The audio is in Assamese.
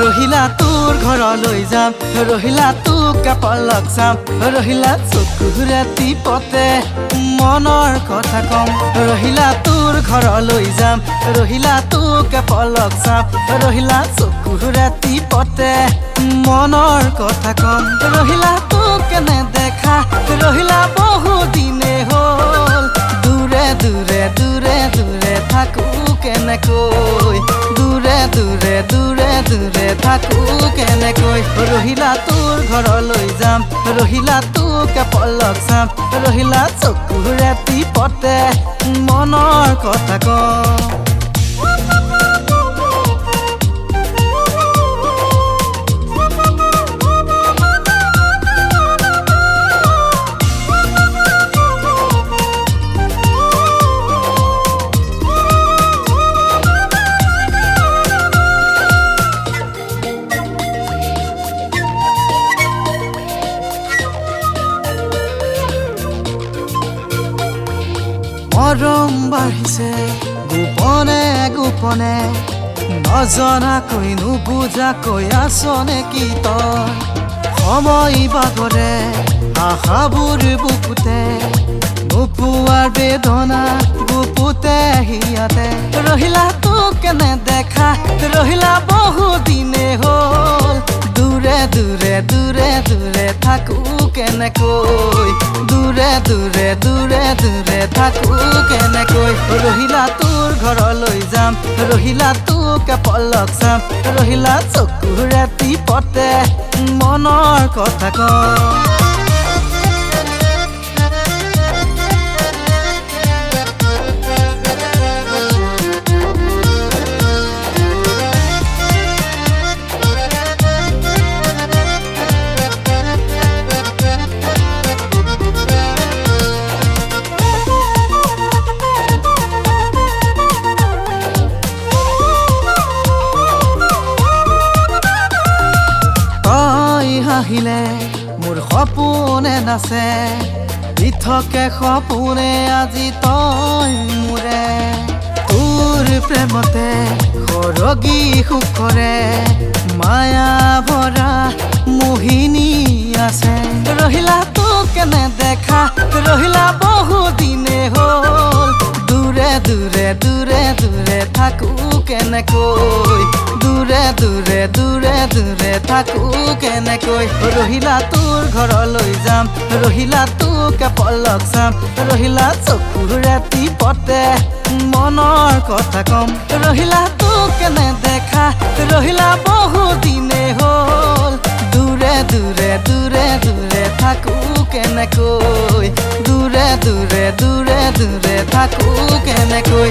ৰহিলা তোৰ ঘৰলৈ যাম, ৰহিলা তোকে পলক চাম, ৰহিলা চকু ৰাতি পতে মনৰ কথা কম। ৰহিলা তোৰ ঘৰলৈ যাম, ৰহিলা তোকে পলক চাম, ৰহিলা চকু ৰাতি পতে মনৰ কথা কম। ৰহিলা তোকে নেদেখা, ৰহিলা বহু দিনে হ'ল, দূৰে দূৰে দূৰে দূৰে থাকো কেনেকৈ, দূৰে দূৰে দূৰে দূৰে থাকো কেনেকৈ। ৰহিলা তোৰ ঘৰলৈ যাম, ৰহিলা তোকে পলক চাম, ৰহিলা চকু ৰাতি পতে মনৰ কথা কম। মৰম বাঢ়িছে গোপনে গোপনে, নজনাকৈ নুবুজাকৈ আছনে কি তই। সময় বাগৰে আশাবোৰ বুকুতে, নোপোৱাৰ বেদনা বুকুতে হিয়াতে। ৰহিলা তোকে নেদেখা, ৰহিলা বহু দিনে হ'ল, দূৰে দূৰে দূৰে দূৰে থাকো কেনেকৈ, দূৰে দূৰে দূৰে দূৰে থাকো কেনেকৈ। ৰহিলা তোৰ ঘৰলৈ যাম, ৰহিলা তোকে পলক চাম, ৰহিলা চকু ৰাতি পতে মনৰ কথা কম। আহিলে মোৰ সপোনে নাচে, পৃথকে সপোনে আজি তই মোৰে। তোৰ প্ৰেমতে সৰগী সুখৰে, মায়া ভৰা মোহিনী আছে। ৰহিলা তোকে নেদেখা, ৰহিলা বহু দিনে হ'ল, দূৰে দূৰে দূৰে দূৰে থাকো কেনেকৈ, দূৰে দূৰে দূৰে দূৰে থাকো কেনেকৈ। ৰহিলা তোৰ ঘৰলৈ যাম, ৰহিলা তোকে পলক চাম, ৰহিলা চকু ৰাতি পতে মনৰ কথা কম। ৰহিলা তোকে নেদেখা, ৰহিলা বহু দিনে হ'ল, দূৰে দূৰে দূৰে দূৰে থাকো কেনেকৈ, দূৰে দূৰে দূৰে দূৰে থাকো কেনেকৈ।